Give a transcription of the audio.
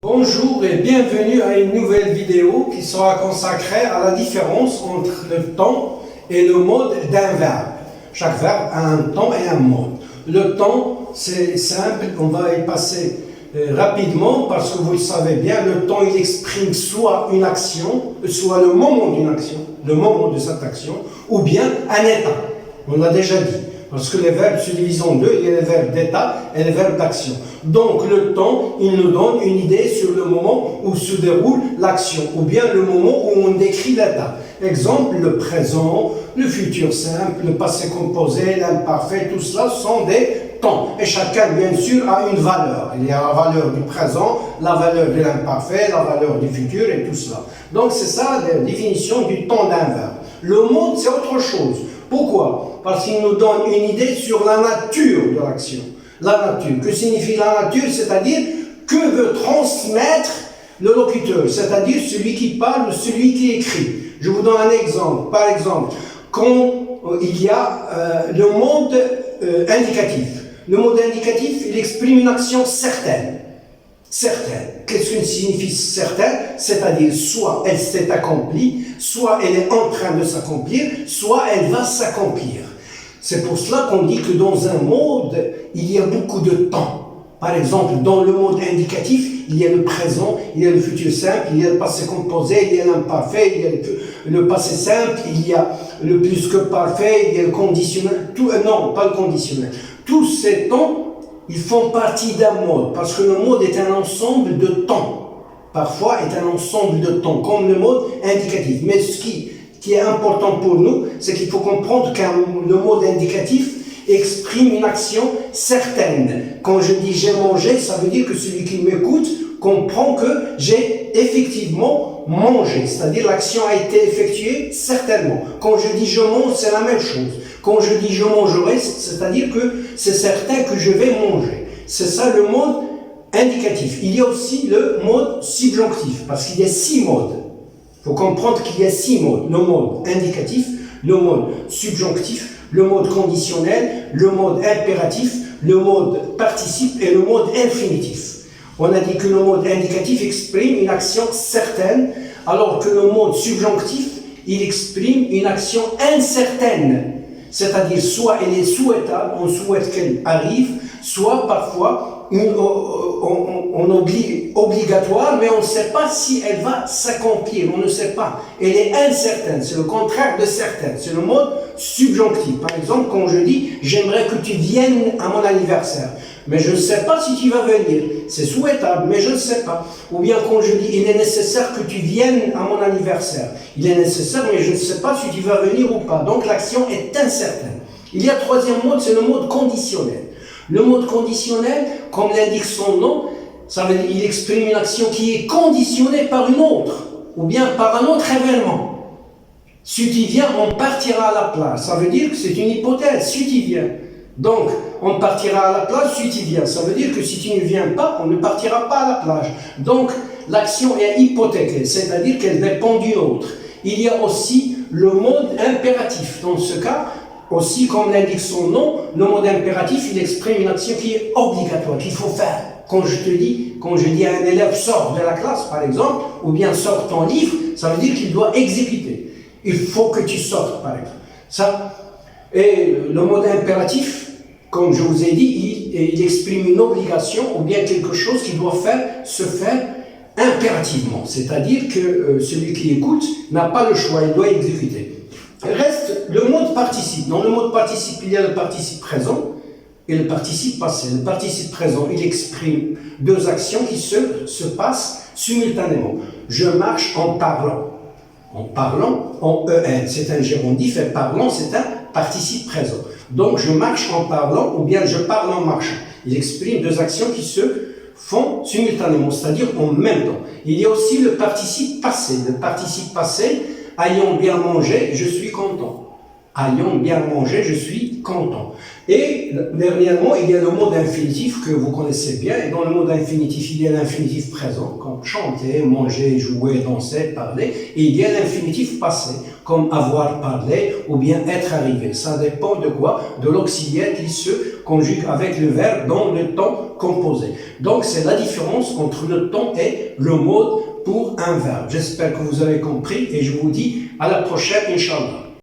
Bonjour et bienvenue à une nouvelle vidéo qui sera consacrée à la différence entre le temps et le mode d'un verbe. Chaque verbe a un temps et un mode. Le temps, c'est simple, on va y passer rapidement parce que vous le savez bien, le temps il exprime soit une action, soit le moment d'une action, le moment de cette action, ou bien un état. On l'a déjà dit. Parce que les verbes se divisent en deux, il y a les verbes d'état et les verbes d'action. Donc le temps, il nous donne une idée sur le moment où se déroule l'action, ou bien le moment où on décrit l'état. Exemple, le présent, le futur simple, le passé composé, l'imparfait, tout cela sont des temps. Et chacun, bien sûr, a une valeur. Il y a la valeur du présent, la valeur de l'imparfait, la valeur du futur et tout cela. Donc c'est ça la définition du temps d'un verbe. Le mode, c'est autre chose. Pourquoi? Parce qu'il nous donne une idée sur la nature de l'action. La nature. Que signifie la nature? C'est-à-dire que veut transmettre le locuteur, c'est-à-dire celui qui parle ou celui qui écrit. Je vous donne un exemple. Par exemple, quand il y a le mode indicatif. Le mode indicatif, il exprime une action certaine. Certaine. Qu'est-ce que signifie certaine? C'est-à-dire soit elle s'est accomplie, soit elle est en train de s'accomplir, soit elle va s'accomplir. C'est pour cela qu'on dit que dans un mode, il y a beaucoup de temps. Par exemple, dans le mode indicatif, il y a le présent, il y a le futur simple, il y a le passé composé, il y a l'imparfait, il y a le passé simple, il y a le plus que parfait, il y a le conditionnel, non, pas le conditionnel. Tous ces temps, ils font partie d'un mode, parce que le mode est un ensemble de temps. Parfois, est un ensemble de temps, comme le mode indicatif. Mais ce qui est important pour nous, c'est qu'il faut comprendre que le mode indicatif exprime une action certaine. Quand je dis j'ai mangé, ça veut dire que celui qui m'écoute comprend que j'ai effectivement mangé. C'est-à-dire l'action a été effectuée certainement. Quand je dis je mange, c'est la même chose. Quand je dis je mangerai, c'est-à-dire que c'est certain que je vais manger. C'est ça le mode indicatif. Il y a aussi le mode subjonctif, parce qu'il y a 6 modes. Il faut comprendre qu'il y a 6 modes. Le mode indicatif, le mode subjonctif, le mode conditionnel, le mode impératif, le mode participe et le mode infinitif. On a dit que le mode indicatif exprime une action certaine, alors que le mode subjonctif, il exprime une action incertaine. C'est-à-dire soit elle est souhaitable, on souhaite qu'elle arrive, soit parfois on oublie obligatoire, mais on ne sait pas si elle va s'accomplir, on ne sait pas. Elle est incertaine, c'est le contraire de certaine, c'est le mode subjonctif. Par exemple, quand je dis « j'aimerais que tu viennes à mon anniversaire », mais je ne sais pas si tu vas venir, c'est souhaitable, mais je ne sais pas. Ou bien quand je dis « il est nécessaire que tu viennes à mon anniversaire », il est nécessaire, mais je ne sais pas si tu vas venir ou pas. Donc l'action est incertaine. Il y a un troisième mode, c'est le mode conditionnel. Le mode conditionnel, comme l'indique son nom, ça veut dire qu'il exprime une action qui est conditionnée par une autre, ou bien par un autre événement. Si tu viens, on partira à la plage. Ça veut dire que c'est une hypothèse, si tu viens. Donc, on partira à la plage si tu viens. Ça veut dire que si tu ne viens pas, on ne partira pas à la plage. Donc, l'action est hypothéquée, c'est-à-dire qu'elle dépend d'une autre. Il y a aussi le mode impératif. Dans ce cas, aussi, comme l'indique son nom, le mode impératif, il exprime une action qui est obligatoire, qu'il faut faire. Quand je dis à un élève sort de la classe, par exemple, ou bien sort ton livre, ça veut dire qu'il doit exécuter. Il faut que tu sortes, par exemple. Ça. Et le mode impératif, comme je vous ai dit, il exprime une obligation ou bien quelque chose qui doit se faire impérativement. C'est-à-dire que celui qui écoute n'a pas le choix, il doit exécuter. Il reste le mode participe. Dans le mode participe, il y a le participe présent et le participe passé. Le participe présent, il exprime deux actions qui se passent simultanément. Je marche en parlant. En parlant, en EN, c'est un gérondif, et parlant, c'est un participe présent. Donc, je marche en parlant, ou bien je parle en marchant. Il exprime deux actions qui se font simultanément, c'est-à-dire en même temps. Il y a aussi le participe passé. Le participe passé, ayant bien mangé, je suis content. Ayant bien mangé, je suis content. Et dernièrement, il y a le mode infinitif que vous connaissez bien. Et dans le mode infinitif, il y a l'infinitif présent, comme chanter, manger, jouer, danser, parler. Et il y a l'infinitif passé, comme avoir parlé ou bien être arrivé. Ça dépend de quoi? De l'auxiliaire qui se conjugue avec le verbe dans le temps composé. Donc c'est la différence entre le temps et le mode pour un verbe. J'espère que vous avez compris et je vous dis à la prochaine, Inch'Allah.